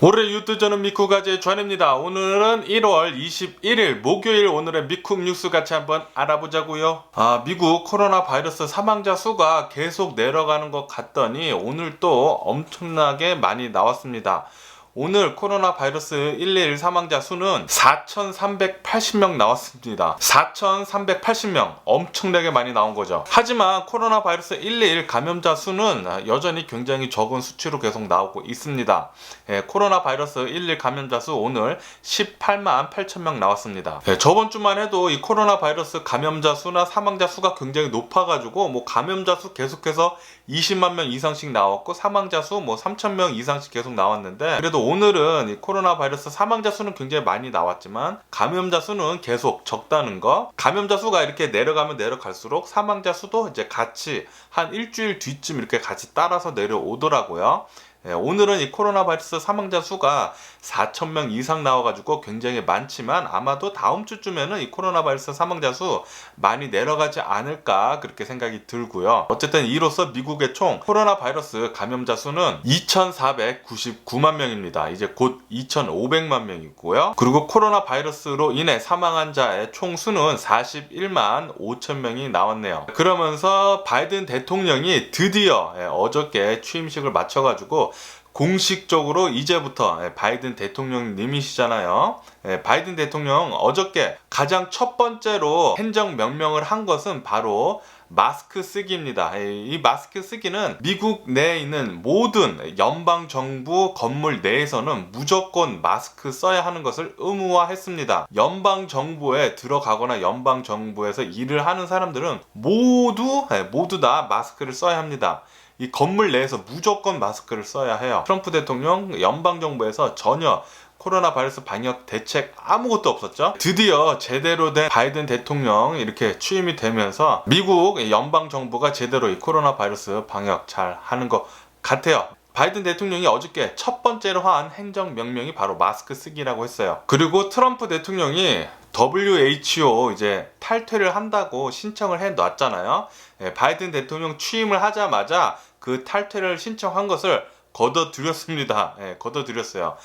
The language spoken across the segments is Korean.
올해 유튜저는 미쿠가제의 존입니다. 오늘은 1월 21일 목요일 오늘의 미쿡 뉴스 같이 한번 알아보자고요. 미국 코로나 바이러스 사망자 수가 계속 내려가는 것 같더니 오늘 또 엄청나게 많이 나왔습니다. 오늘 코로나 바이러스 111 사망자 수는 4,380명 나왔습니다. 4,380명 엄청나게 많이 나온 거죠. 하지만 코로나 바이러스 111 감염자 수는 여전히 굉장히 적은 수치로 계속 나오고 있습니다. 코로나 바이러스 111 감염자 수 오늘 18만 8천 명 나왔습니다. 저번 주만 해도 이 코로나 바이러스 감염자 수나 사망자 수가 굉장히 높아가지고 감염자 수 계속해서 20만 명 이상씩 나왔고 사망자 수 3천 명 이상씩 계속 나왔는데, 그래도 오늘은 이 코로나 바이러스 사망자 수는 굉장히 많이 나왔지만 감염자 수는 계속 적다는 거. 감염자 수가 이렇게 내려가면 내려갈수록 사망자 수도 이제 같이 한 일주일 뒤쯤 이렇게 같이 따라서 내려오더라고요. 오늘은 이 코로나 바이러스 사망자 수가 4,000명 이상 나와가지고 굉장히 많지만 아마도 다음 주쯤에는 이 코로나 바이러스 사망자 수 많이 내려가지 않을까 그렇게 생각이 들고요. 어쨌든 이로써 미국의 총 코로나 바이러스 감염자 수는 2,499만 명입니다. 이제 곧 2,500만 명이고요. 그리고 코로나 바이러스로 인해 사망한 자의 총 수는 41만 5천 명이 나왔네요. 그러면서 바이든 대통령이 드디어 어저께 취임식을 마쳐가지고 공식적으로 이제부터 바이든 대통령님이시잖아요. 바이든 대통령 어저께 가장 첫 번째로 행정 명령을 한 것은 바로 마스크 쓰기입니다. 이 마스크 쓰기는 미국 내에 있는 모든 연방정부 건물 내에서는 무조건 마스크 써야 하는 것을 의무화했습니다. 연방정부에 들어가거나 연방정부에서 일을 하는 사람들은 모두 다 마스크를 써야 합니다. 이 건물 내에서 무조건 마스크를 써야 해요. 트럼프 대통령 연방정부에서 전혀 코로나 바이러스 방역 대책 아무것도 없었죠. 드디어 제대로 된 바이든 대통령 이렇게 취임이 되면서 미국 연방정부가 제대로 이 코로나 바이러스 방역 잘 하는 것 같아요. 바이든 대통령이 어저께 첫 번째로 한 행정명령이 바로 마스크 쓰기라고 했어요. 그리고 트럼프 대통령이 WHO 이제 탈퇴를 한다고 신청을 해 놨잖아요. 바이든 대통령 취임을 하자마자 그 탈퇴를 신청한 것을 거둬들였습니다. 거둬들였어요.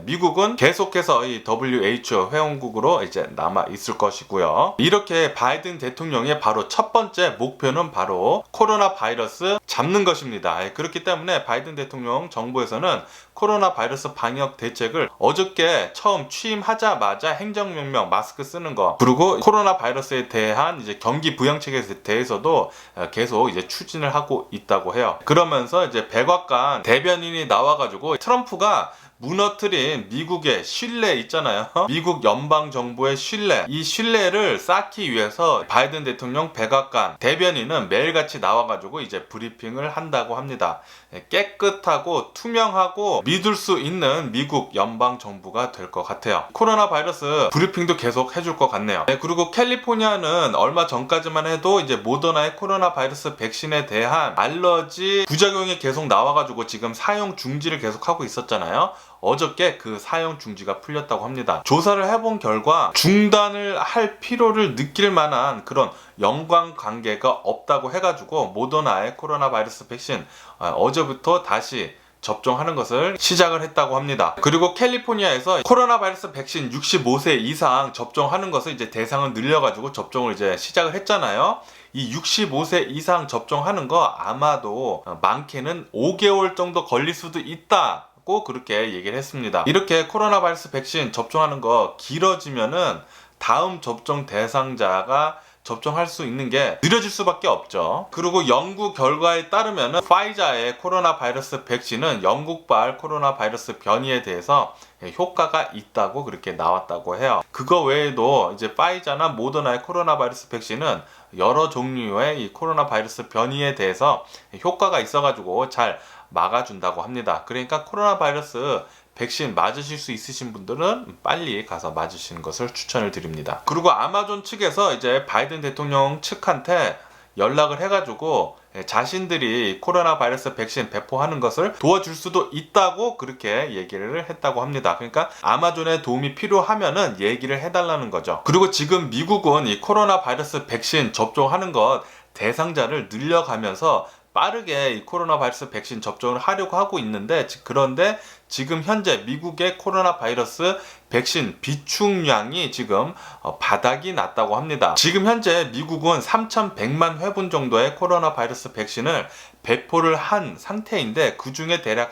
미국은 계속해서 이 WHO 회원국으로 이제 남아 있을 것이고요. 이렇게 바이든 대통령의 바로 첫 번째 목표는 바로 코로나 바이러스 잡는 것입니다. 그렇기 때문에 바이든 대통령 정부에서는 코로나 바이러스 방역 대책을 어저께 처음 취임하자마자 행정명령 마스크 쓰는 거, 그리고 코로나 바이러스에 대한 이제 경기 부양책에 대해서도 계속 이제 추진을 하고 있다고 해요. 그러면서 이제 백악관 대변인이 나와가지고 트럼프가 무너뜨린 미국의 신뢰 있잖아요. 미국 연방정부의 신뢰, 이 신뢰를 쌓기 위해서 바이든 대통령 백악관 대변인은 매일같이 나와가지고 이제 브리핑을 한다고 합니다. 깨끗하고 투명하고 믿을 수 있는 미국 연방정부가 될 것 같아요. 코로나 바이러스 브리핑도 계속 해줄 것 같네요. 그리고 캘리포니아는 얼마 전까지만 해도 이제 모더나의 코로나 바이러스 백신에 대한 알러지 부작용이 계속 나와가지고 지금 사용 중지를 계속하고 있었잖아요. 어저께 그 사용 중지가 풀렸다고 합니다. 조사를 해본 결과 중단을 할 필요를 느낄 만한 그런 연관관계가 없다고 해가지고 모더나의 코로나 바이러스 백신 어제부터 다시 접종하는 것을 시작을 했다고 합니다. 그리고 캘리포니아에서 코로나 바이러스 백신 65세 이상 접종하는 것을 이제 대상을 늘려가지고 접종을 이제 시작을 했잖아요. 이 65세 이상 접종하는 거 아마도 많게는 5개월 정도 걸릴 수도 있다. 그렇게 얘기를 했습니다. 이렇게 코로나 바이러스 백신 접종하는 거 길어지면은 다음 접종 대상자가 접종할 수 있는 게 느려질 수밖에 없죠. 그리고 연구 결과에 따르면은 파이자의 코로나 바이러스 백신은 영국발 코로나 바이러스 변이에 대해서 효과가 있다고 그렇게 나왔다고 해요. 그거 외에도 이제 파이자나 모더나의 코로나 바이러스 백신은 여러 종류의 이 코로나 바이러스 변이에 대해서 효과가 있어가지고 잘 막아준다고 합니다. 그러니까 코로나 바이러스 백신 맞으실 수 있으신 분들은 빨리 가서 맞으시는 것을 추천을 드립니다. 그리고 아마존 측에서 이제 바이든 대통령 측한테 연락을 해가지고 자신들이 코로나 바이러스 백신 배포하는 것을 도와줄 수도 있다고 그렇게 얘기를 했다고 합니다. 그러니까 아마존의 도움이 필요하면은 얘기를 해달라는 거죠. 그리고 지금 미국은 이 코로나 바이러스 백신 접종하는 것 대상자를 늘려가면서 빠르게 이 코로나 바이러스 백신 접종을 하려고 하고 있는데, 그런데 지금 현재 미국의 코로나 바이러스 백신 비축량이 지금 바닥이 났다고 합니다. 지금 현재 미국은 3,100만 회분 정도의 코로나 바이러스 백신을 배포를 한 상태인데, 그 중에 대략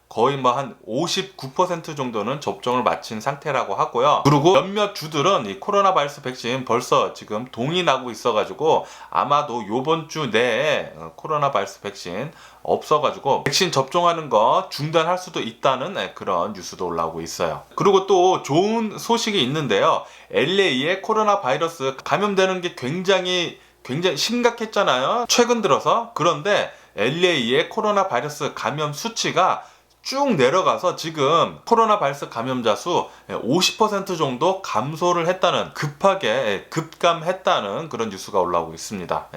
거의 한 59% 정도는 접종을 마친 상태라고 하고요. 그리고 몇몇 주들은 이 코로나 바이러스 백신 벌써 지금 동이 나고 있어가지고 아마도 요번 주 내에 코로나 바이러스 백신 없어가지고 백신 접종하는 거 중단할 수도 있다는 그런 뉴스도 올라오고 있어요. 그리고 또 좋은 소식이 있는데요. LA에 코로나 바이러스 감염되는 게 굉장히 심각했잖아요, 최근 들어서. 그런데 LA의 코로나 바이러스 감염 수치가 쭉 내려가서 지금 코로나 바이러스 감염자 수 50% 정도 감소를 했다는, 급하게 급감했다는 그런 뉴스가 올라오고 있습니다.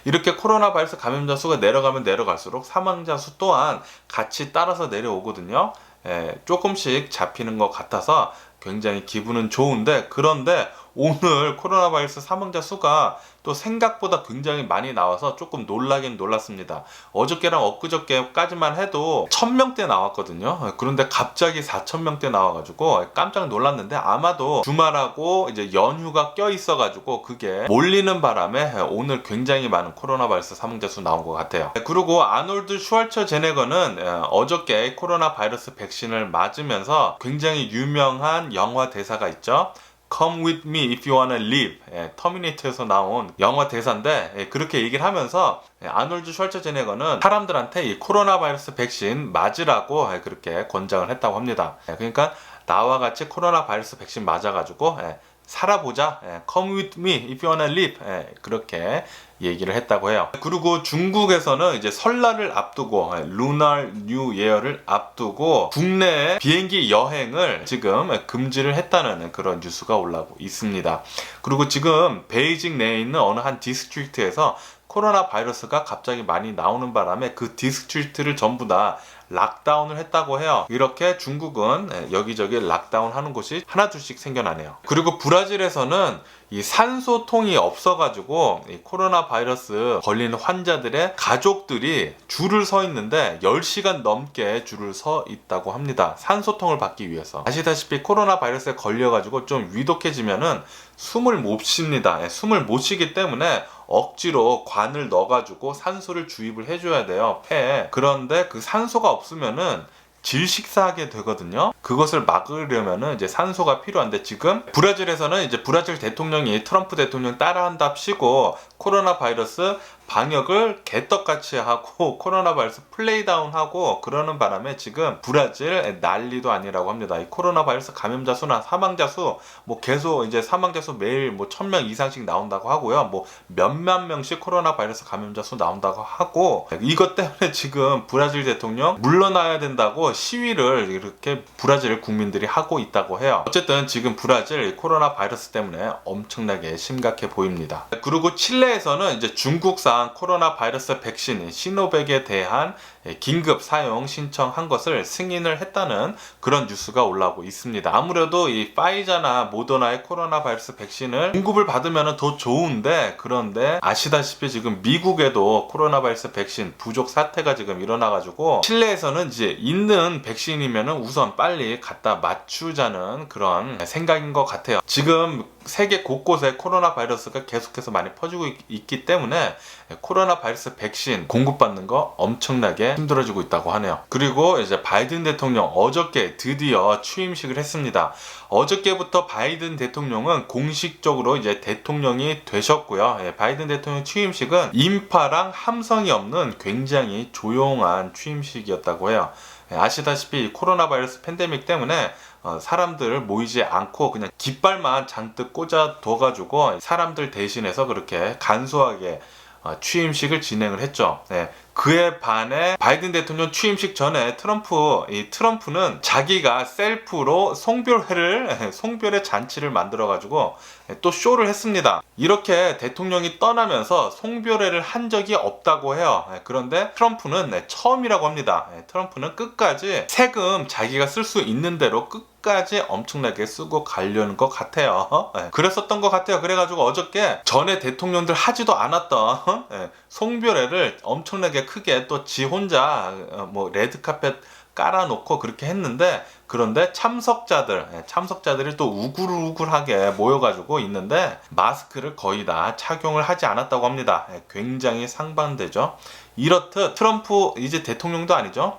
이렇게 코로나 바이러스 감염자 수가 내려가면 내려갈수록 사망자 수 또한 같이 따라서 내려오거든요. 조금씩 잡히는 것 같아서 굉장히 기분은 좋은데, 그런데 오늘 코로나 바이러스 사망자 수가 또 생각보다 굉장히 많이 나와서 조금 놀라긴 놀랐습니다. 어저께랑 엊그저께까지만 해도 1000명대 나왔거든요. 그런데 갑자기 4000명대 나와가지고 깜짝 놀랐는데, 아마도 주말하고 이제 연휴가 껴 있어가지고 그게 몰리는 바람에 오늘 굉장히 많은 코로나 바이러스 사망자 수 나온 것 같아요. 그리고 아놀드 슈왈처제네거는 어저께 코로나 바이러스 백신을 맞으면서 굉장히 유명한 영화 대사가 있죠. Come with me if you wanna live. 터미네이터에서 나온 영화 대사인데, 그렇게 얘기를 하면서 아놀드 슈왈처제네거는 사람들한테 이 코로나 바이러스 백신 맞으라고 그렇게 권장을 했다고 합니다. 그러니까 나와 같이 코로나 바이러스 백신 맞아가지고 살아보자. Come with me if you wanna live. 그렇게 얘기를 했다고 해요. 그리고 중국에서는 이제 설날을 앞두고, 루날 뉴 이어를 앞두고 국내 비행기 여행을 지금 금지를 했다는 그런 뉴스가 올라오고 있습니다. 그리고 지금 베이징 내에 있는 어느 한 디스트릭트에서 코로나 바이러스가 갑자기 많이 나오는 바람에 그 디스트릭트를 전부 다 락다운을 했다고 해요. 이렇게 중국은 여기저기 락다운 하는 곳이 하나둘씩 생겨나네요. 그리고 브라질에서는 이 산소통이 없어가지고 이 코로나 바이러스 걸린 환자들의 가족들이 줄을 서 있는데 10시간 넘게 줄을 서 있다고 합니다. 산소통을 받기 위해서. 아시다시피 코로나 바이러스에 걸려가지고 좀 위독해지면은 숨을 못 쉽니다. 숨을 못 쉬기 때문에 억지로 관을 넣어가지고 산소를 주입을 해줘야 돼요, 폐에. 그런데 그 산소가 없으면은 질식사하게 되거든요. 그것을 막으려면은 이제 산소가 필요한데, 지금 브라질에서는 이제 브라질 대통령이 트럼프 대통령 따라한답시고 코로나 바이러스 방역을 개떡같이 하고 코로나 바이러스 플레이다운하고 그러는 바람에 지금 브라질 난리도 아니라고 합니다. 이 코로나 바이러스 감염자 수나 사망자 수 계속 이제 사망자 수 매일 1000명 이상씩 나온다고 하고요. 몇만 명씩 코로나 바이러스 감염자 수 나온다고 하고, 이것 때문에 지금 브라질 대통령 물러나야 된다고 시위를 이렇게 브라질 국민들이 하고 있다고 해요. 어쨌든 지금 브라질 코로나 바이러스 때문에 엄청나게 심각해 보입니다. 그리고 칠레에서는 이제 중국산 코로나 바이러스 백신 시노백에 대한 긴급 사용 신청한 것을 승인을 했다는 그런 뉴스가 올라오고 있습니다. 아무래도 이 파이자나 모더나의 코로나 바이러스 백신을 공급을 받으면 더 좋은데, 그런데 아시다시피 지금 미국에도 코로나 바이러스 백신 부족 사태가 지금 일어나가지고 칠레에서는 이제 있는 백신이면 우선 빨리 갖다 맞추자는 그런 생각인 것 같아요. 지금 세계 곳곳에 코로나 바이러스가 계속해서 많이 퍼지고 있기 때문에 코로나 바이러스 백신 공급받는 거 엄청나게 힘들어지고 있다고 하네요. 그리고 이제 바이든 대통령 어저께 드디어 취임식을 했습니다. 어저께부터 바이든 대통령은 공식적으로 이제 대통령이 되셨고요. 바이든 대통령 취임식은 인파랑 함성이 없는 굉장히 조용한 취임식이었다고 해요. 아시다시피 코로나 바이러스 팬데믹 때문에 사람들 모이지 않고 그냥 깃발만 잔뜩 꽂아 둬가지고 사람들 대신해서 그렇게 간소하게 취임식을 진행을 했죠. 그에 반해 바이든 대통령 취임식 전에 트럼프는 자기가 셀프로 송별의 잔치를 만들어가지고 또 쇼를 했습니다. 이렇게 대통령이 떠나면서 송별회를 한 적이 없다고 해요. 그런데 트럼프는 처음이라고 합니다. 트럼프는 끝까지 세금 자기가 쓸 수 있는 대로 끝까지 엄청나게 쓰고 가려는 것 같아요. 그랬었던 것 같아요. 그래가지고 어저께 전에 대통령들 하지도 않았던 송별회를 엄청나게 크게 또 지 혼자 뭐 레드카펫 깔아놓고 그렇게 했는데, 그런데 참석자들이 또 우글우글하게 모여가지고 있는데 마스크를 거의 다 착용을 하지 않았다고 합니다. 굉장히 상반되죠. 이렇듯 트럼프 이제 대통령도 아니죠.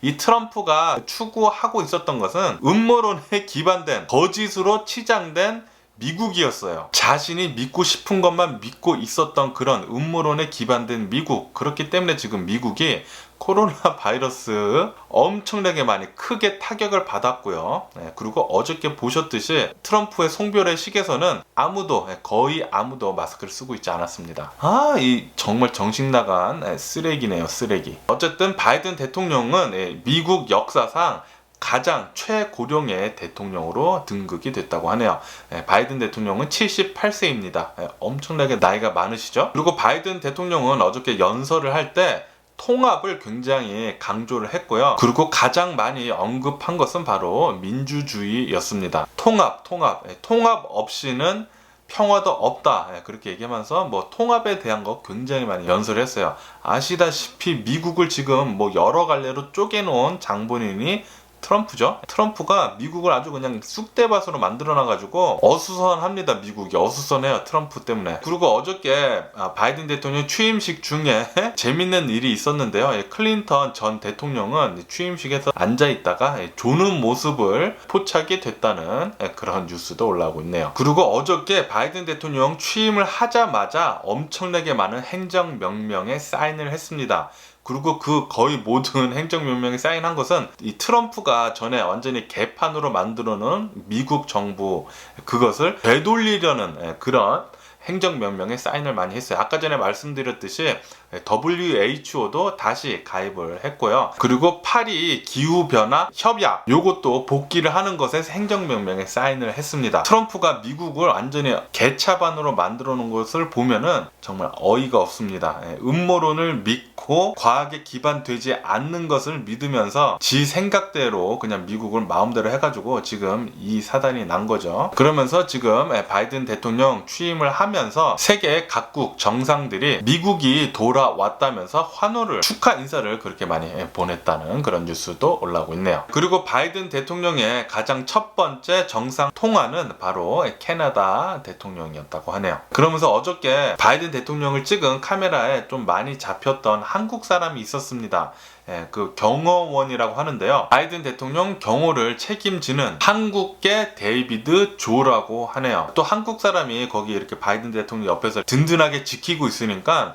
이 트럼프가 추구하고 있었던 것은 음모론에 기반된 거짓으로 치장된 미국이었어요. 자신이 믿고 싶은 것만 믿고 있었던 그런 음모론에 기반된 미국. 그렇기 때문에 지금 미국이 코로나 바이러스 엄청나게 많이 크게 타격을 받았고요. 그리고 어저께 보셨듯이 트럼프의 송별회 식에서는 거의 아무도 마스크를 쓰고 있지 않았습니다. 이 정말 정신 나간 쓰레기네요, 쓰레기. 어쨌든 바이든 대통령은 미국 역사상 가장 최고령의 대통령으로 등극이 됐다고 하네요. 바이든 대통령은 78세입니다. 엄청나게 나이가 많으시죠? 그리고 바이든 대통령은 어저께 연설을 할 때 통합을 굉장히 강조를 했고요. 그리고 가장 많이 언급한 것은 바로 민주주의였습니다. 통합 없이는 평화도 없다. 그렇게 얘기하면서 통합에 대한 거 굉장히 많이 연설을 했어요. 아시다시피 미국을 지금 여러 갈래로 쪼개놓은 장본인이 트럼프죠. 트럼프가 미국을 아주 그냥 쑥대밭으로 만들어놔가지고 어수선합니다. 미국이 어수선해요, 트럼프 때문에. 그리고 어저께 바이든 대통령 취임식 중에 재밌는 일이 있었는데요. 클린턴 전 대통령은 취임식에서 앉아있다가 조는 모습을 포착이 됐다는 그런 뉴스도 올라오고 있네요. 그리고 어저께 바이든 대통령 취임을 하자마자 엄청나게 많은 행정명령에 사인을 했습니다. 그리고 거의 모든 행정명령에 사인한 것은 이 트럼프가 전에 완전히 개판으로 만들어 놓은 미국 정부, 그것을 되돌리려는 그런 행정명령에 사인을 많이 했어요. 아까 전에 말씀드렸듯이 WHO도 다시 가입을 했고요. 그리고 파리 기후변화 협약, 요것도 복귀를 하는 것에 행정명령에 사인을 했습니다. 트럼프가 미국을 완전히 개차반으로 만들어 놓은 것을 보면은 정말 어이가 없습니다. 음모론을 믿고 과학에 기반되지 않는 것을 믿으면서 지 생각대로 그냥 미국을 마음대로 해가지고 지금 이 사단이 난 거죠. 그러면서 지금 바이든 대통령 취임을 하면서 세계 각국 정상들이 미국이 돌아왔다면서 환호를, 축하 인사를 그렇게 많이 보냈다는 그런 뉴스도 올라오고 있네요. 그리고 바이든 대통령의 가장 첫 번째 정상 통화는 바로 캐나다 대통령이었다고 하네요. 그러면서 어저께 바이든 대통령을 찍은 카메라에 좀 많이 잡혔던 한국 사람이 있었습니다. 그 경호원이라고 하는데요. 바이든 대통령 경호를 책임지는 한국계 데이비드 조라고 하네요. 또 한국 사람이 거기 이렇게 바이든 대통령 옆에서 든든하게 지키고 있으니까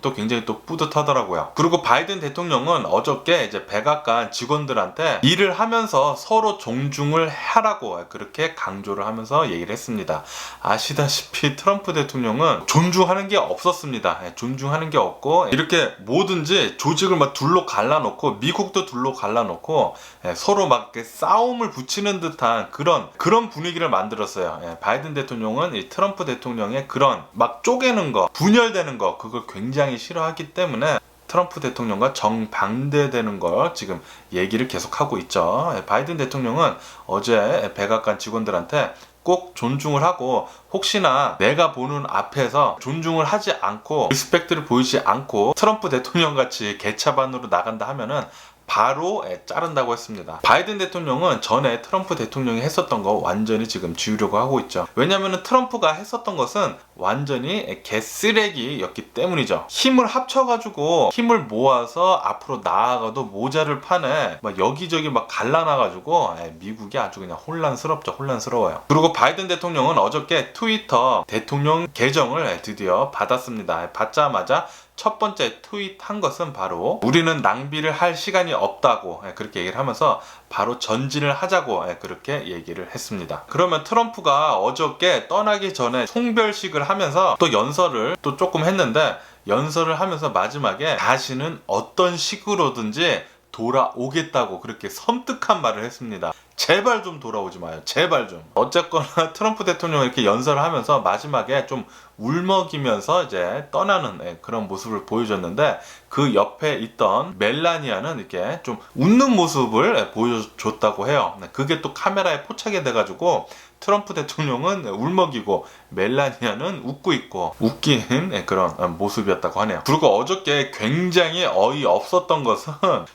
또 굉장히 또 뿌듯하더라고요. 그리고 바이든 대통령은 어저께 이제 백악관 직원들한테 일을 하면서 서로 존중을 하라고 그렇게 강조를 하면서 얘기를 했습니다. 아시다시피 트럼프 대통령은 존중하는 게 없었습니다. 존중하는 게 없고 이렇게 뭐든지 조직을 막 둘로 갈라놓고, 미국도 둘로 갈라놓고 서로 막 싸움을 붙이는 듯한 그런 분위기를 만들었어요. 바이든 대통령은 이 트럼프 대통령의 그런 막 쪼개는 거, 분열되는 거, 그걸 굉장히 싫어하기 때문에 트럼프 대통령과 정반대되는 걸 지금 얘기를 계속하고 있죠. 바이든 대통령은 어제 백악관 직원들한테 꼭 존중을 하고, 혹시나 내가 보는 앞에서 존중을 하지 않고 리스펙트를 보이지 않고 트럼프 대통령 같이 개차반으로 나간다 하면은 바로 자른다고 했습니다. 바이든 대통령은 전에 트럼프 대통령이 했었던 거 완전히 지금 지우려고 하고 있죠. 왜냐하면 트럼프가 했었던 것은 완전히 개쓰레기였기 때문이죠. 힘을 합쳐가지고 힘을 모아서 앞으로 나아가도 모자를 판에 막 여기저기 막 갈라놔가지고 미국이 아주 그냥 혼란스럽죠. 혼란스러워요. 그리고 바이든 대통령은 어저께 트위터 대통령 계정을 드디어 받았습니다. 받자마자 첫 번째 트윗한 것은 바로 우리는 낭비를 할 시간이 없다고 그렇게 얘기를 하면서 바로 전진을 하자고 그렇게 얘기를 했습니다. 그러면 트럼프가 어저께 떠나기 전에 송별식을 하면서 또 연설을 또 조금 했는데, 연설을 하면서 마지막에 다시는 어떤 식으로든지 돌아오겠다고 그렇게 섬뜩한 말을 했습니다. 제발 좀 돌아오지 마요. 제발 좀. 어쨌거나 트럼프 대통령이 이렇게 연설을 하면서 마지막에 좀 울먹이면서 이제 떠나는 그런 모습을 보여줬는데, 그 옆에 있던 멜라니아는 이렇게 좀 웃는 모습을 보여줬다고 해요. 그게 또 카메라에 포착이 돼가지고 트럼프 대통령은 울먹이고 멜라니아는 웃고 있고 웃긴 그런 모습이었다고 하네요. 그리고 어저께 굉장히 어이없었던 것은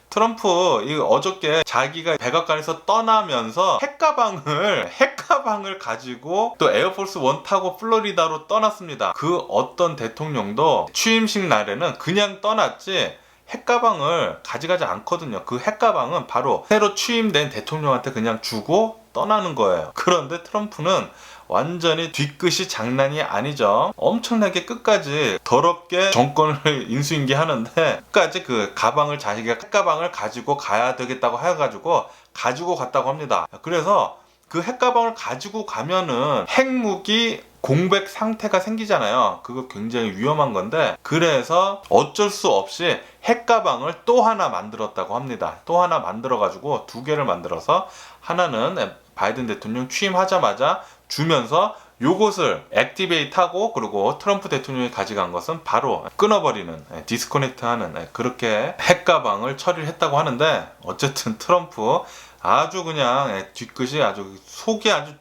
트럼프 어저께 자기가 백악관에서 떠나면서 핵가방을 가지고 또 에어포스 원 타고 플로리다로 떠났습니다. 그 어떤 대통령도 취임식 날에는 그냥 떠났지 핵가방을 가져가지 않거든요. 그 핵가방은 바로 새로 취임된 대통령한테 그냥 주고 떠나는 거예요. 그런데 트럼프는 완전히 뒤끝이 장난이 아니죠. 엄청나게 끝까지 더럽게 정권을 인수인계하는데 끝까지 그 가방을 자기가 핵가방을 가지고 가야 되겠다고 해가지고 가지고 갔다고 합니다. 그래서 그 핵가방을 가지고 가면은 핵무기 공백 상태가 생기잖아요. 그거 굉장히 위험한 건데 그래서 어쩔 수 없이 핵가방을 또 하나 만들었다고 합니다. 또 하나 만들어가지고 두 개를 만들어서 하나는 바이든 대통령 취임하자마자 주면서 요것을 액티베이트하고 그리고 트럼프 대통령이 가져간 것은 바로 끊어버리는 디스커넥트하는 그렇게 핵가방을 처리를 했다고 하는데 어쨌든 트럼프 아주 그냥 뒤끝이 아주 속이 아주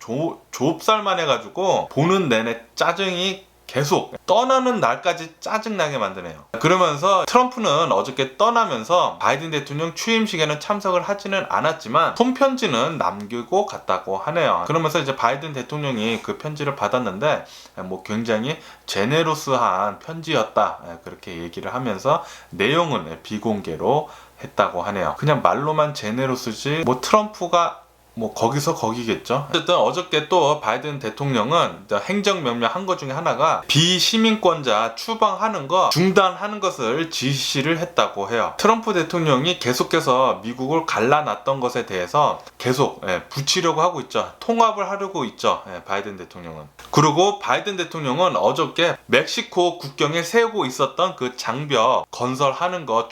좁쌀만 해가지고 보는 내내 짜증이 계속 떠나는 날까지 짜증나게 만드네요. 그러면서 트럼프는 어저께 떠나면서 바이든 대통령 취임식에는 참석을 하지는 않았지만 손편지는 남기고 갔다고 하네요. 그러면서 이제 바이든 대통령이 그 편지를 받았는데 뭐 굉장히 제네로스한 편지였다 그렇게 얘기를 하면서 내용은 비공개로 했다고 하네요. 그냥 말로만 제네로스지 뭐 트럼프가 뭐 거기서 거기겠죠. 어쨌든 어저께 또 바이든 대통령은 행정명령 한 것 중에 하나가 비시민권자 추방하는 거 중단하는 것을 지시를 했다고 해요. 트럼프 대통령이 계속해서 미국을 갈라놨던 것에 대해서 계속 붙이려고 하고 있죠. 통합을 하려고 있죠. 바이든 대통령은. 그리고 바이든 대통령은 어저께 멕시코 국경에 세우고 있었던 그 장벽 건설하는 거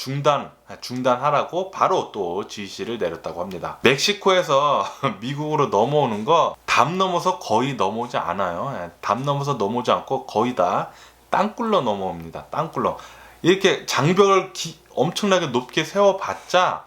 중단하라고 바로 또 지시를 내렸다고 합니다. 멕시코에서 미국으로 넘어오는 거 담 넘어서 거의 넘어오지 않아요. 담 넘어서 넘어오지 않고 거의 다 땅굴로 넘어옵니다. 땅굴로. 이렇게 장벽을 엄청나게 높게 세워봤자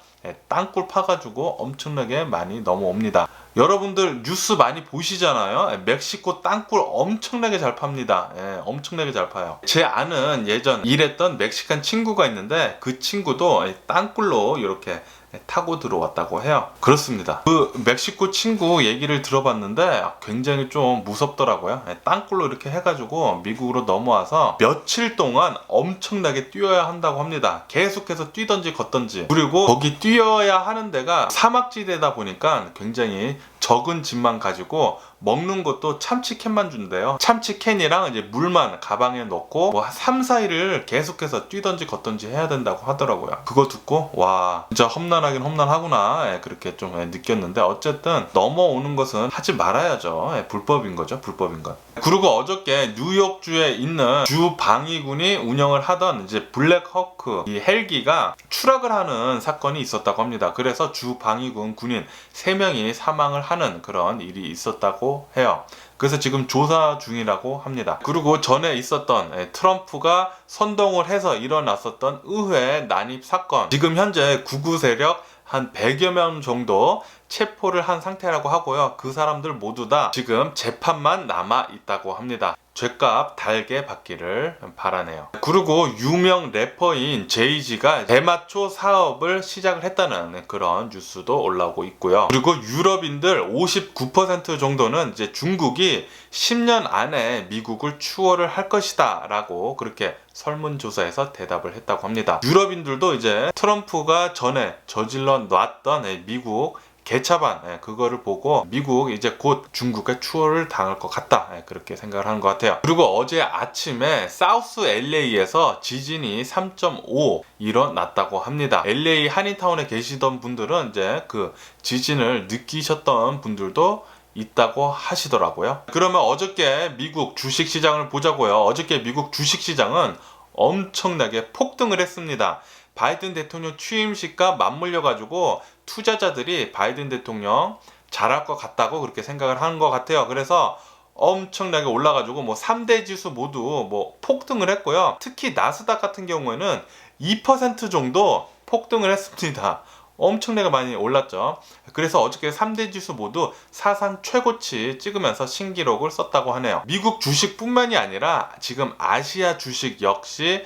땅굴 파가지고 엄청나게 많이 넘어옵니다. 여러분들 뉴스 많이 보시잖아요. 멕시코 땅굴 엄청나게 잘 팝니다. 엄청나게 잘 파요. 제 아는 예전 일했던 멕시칸 친구가 있는데 그 친구도 땅굴로 이렇게 타고 들어왔다고 해요. 그렇습니다. 그 멕시코 친구 얘기를 들어봤는데 굉장히 좀 무섭더라고요. 땅굴로 이렇게 해가지고 미국으로 넘어와서 며칠 동안 엄청나게 뛰어야 한다고 합니다. 계속해서 뛰던지 걷던지. 그리고 거기 뛰어야 하는 데가 사막지대다 보니까 굉장히 적은 짐만 가지고 먹는 것도 참치캔만 준대요. 참치캔이랑 이제 물만 가방에 넣고 뭐 3, 4일을 계속해서 뛰던지 걷던지 해야 된다고 하더라고요. 그거 듣고 와 진짜 험난하긴 험난하구나 그렇게 좀 느꼈는데 어쨌든 넘어오는 것은 하지 말아야죠. 불법인 거죠. 불법인 것. 그리고 어저께 뉴욕주에 있는 주 방위군이 운영을 하던 이제 블랙호크 이 헬기가 추락을 하는 사건이 있었다고 합니다. 그래서 주 방위군 군인 3명이 사망을 하는 그런 일이 있었다고 해요. 그래서 지금 조사 중이라고 합니다. 그리고 전에 있었던 트럼프가 선동을 해서 일어났었던 의회 난입 사건 지금 현재 구구 세력 한 100여 명 정도 체포를 한 상태라고 하고요. 그 사람들 모두 다 지금 재판만 남아 있다고 합니다. 죗값 달게 받기를 바라네요. 그리고 유명 래퍼인 제이지가 대마초 사업을 시작을 했다는 그런 뉴스도 올라오고 있고요. 그리고 유럽인들 59% 정도는 이제 중국이 10년 안에 미국을 추월을 할 것이다 라고 그렇게 설문조사에서 대답을 했다고 합니다. 유럽인들도 이제 트럼프가 전에 저질러 놨던 미국 개차반 그거를 보고 미국 이제 곧 중국에 추월을 당할 것 같다 그렇게 생각을 하는 것 같아요. 그리고 어제 아침에 사우스 LA에서 지진이 3.5 일어났다고 합니다. LA 한인타운에 계시던 분들은 이제 그 지진을 느끼셨던 분들도 있다고 하시더라고요. 그러면 어저께 미국 주식시장을 보자고요. 어저께 미국 주식시장은 엄청나게 폭등을 했습니다. 바이든 대통령 취임식과 맞물려 가지고 투자자들이 바이든 대통령 잘할 것 같다고 그렇게 생각을 하는 것 같아요. 그래서 엄청나게 올라가지고 뭐 3대 지수 모두 뭐 폭등을 했고요. 특히 나스닥 같은 경우에는 2% 정도 폭등을 했습니다. 엄청나게 많이 올랐죠. 그래서 어저께 3대 지수 모두 사상 최고치 찍으면서 신기록을 썼다고 하네요. 미국 주식뿐만이 아니라 지금 아시아 주식 역시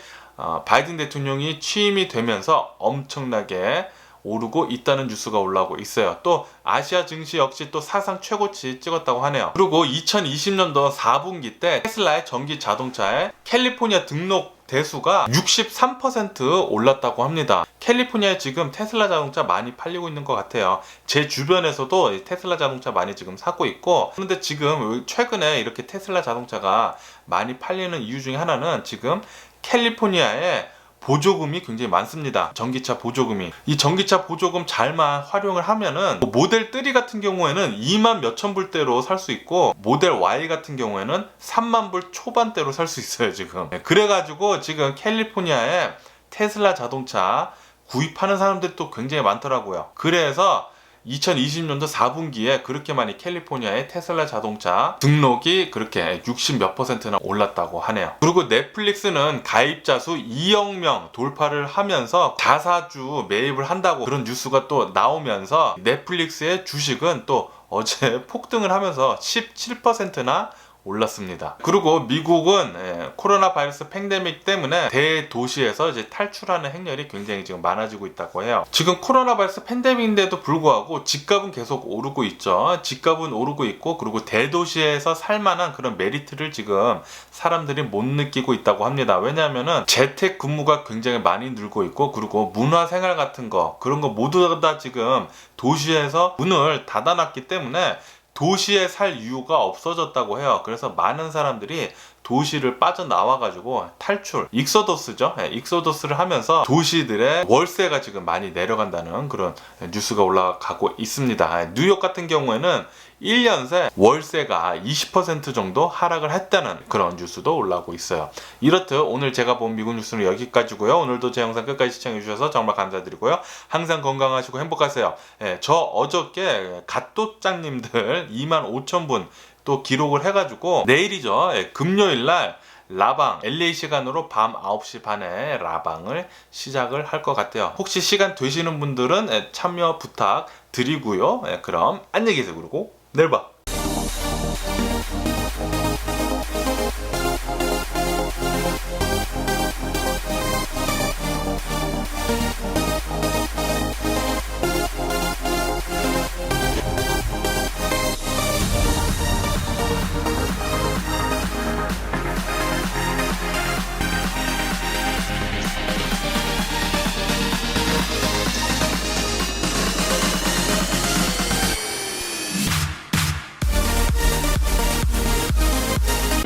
바이든 대통령이 취임이 되면서 엄청나게 오르고 있다는 뉴스가 올라오고 있어요. 또 아시아 증시 역시 또 사상 최고치 찍었다고 하네요. 그리고 2020년도 4분기 때 테슬라의 전기 자동차의 캘리포니아 등록 대수가 63% 올랐다고 합니다. 캘리포니아에 지금 테슬라 자동차 많이 팔리고 있는 것 같아요. 제 주변에서도 테슬라 자동차 많이 지금 사고 있고, 그런데 지금 최근에 이렇게 테슬라 자동차가 많이 팔리는 이유 중에 하나는 지금 캘리포니아에 보조금이 굉장히 많습니다. 전기차 보조금이. 이 전기차 보조금 잘만 활용을 하면은 모델 3 같은 경우에는 2만 몇천 불대로 살 수 있고, 모델 Y 같은 경우에는 3만 불 초반대로 살 수 있어요, 지금. 그래가지고 지금 캘리포니아에 테슬라 자동차 구입하는 사람들이 또 굉장히 많더라고요. 그래서 2020년도 4분기에 그렇게 많이 캘리포니아의 테슬라 자동차 등록이 그렇게 60 몇 %나 올랐다고 하네요. 그리고 넷플릭스는 가입자 수 2억 명 돌파를 하면서 자사주 매입을 한다고 그런 뉴스가 또 나오면서 넷플릭스의 주식은 또 어제 폭등을 하면서 17%나 올랐습니다. 그리고 미국은 코로나 바이러스 팬데믹 때문에 대도시에서 이제 탈출하는 행렬이 굉장히 지금 많아지고 있다고 해요. 지금 코로나 바이러스 팬데믹인데도 불구하고 집값은 계속 오르고 있죠. 집값은 오르고 있고, 그리고 대도시에서 살만한 그런 메리트를 지금 사람들이 못 느끼고 있다고 합니다. 왜냐하면은 재택 근무가 굉장히 많이 늘고 있고, 그리고 문화생활 같은 거 그런 거 모두 다 지금 도시에서 문을 닫아놨기 때문에 도시에 살 이유가 없어졌다고 해요. 그래서 많은 사람들이 도시를 빠져나와가지고 탈출, 익소더스죠. 익소더스를 하면서 도시들의 월세가 지금 많이 내려간다는 그런 뉴스가 올라가고 있습니다. 뉴욕 같은 경우에는 1년 새 월세가 20% 정도 하락을 했다는 그런 뉴스도 올라오고 있어요. 이렇듯 오늘 제가 본 미국 뉴스는 여기까지고요. 오늘도 제 영상 끝까지 시청해주셔서 정말 감사드리고요. 항상 건강하시고 행복하세요. 저 어저께 갓도짱님들 25,000분 또 기록을 해가지고 내일이죠. 금요일날 라방 LA 시간으로 밤 9시 반에 라방을 시작을 할 것 같아요. 혹시 시간 되시는 분들은 참여 부탁드리고요. 그럼 안녕히 계세요. 그리고 내일 봐.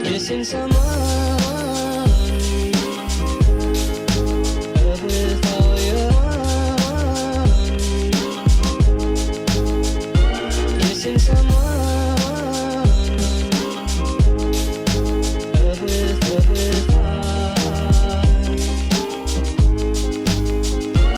Missing someone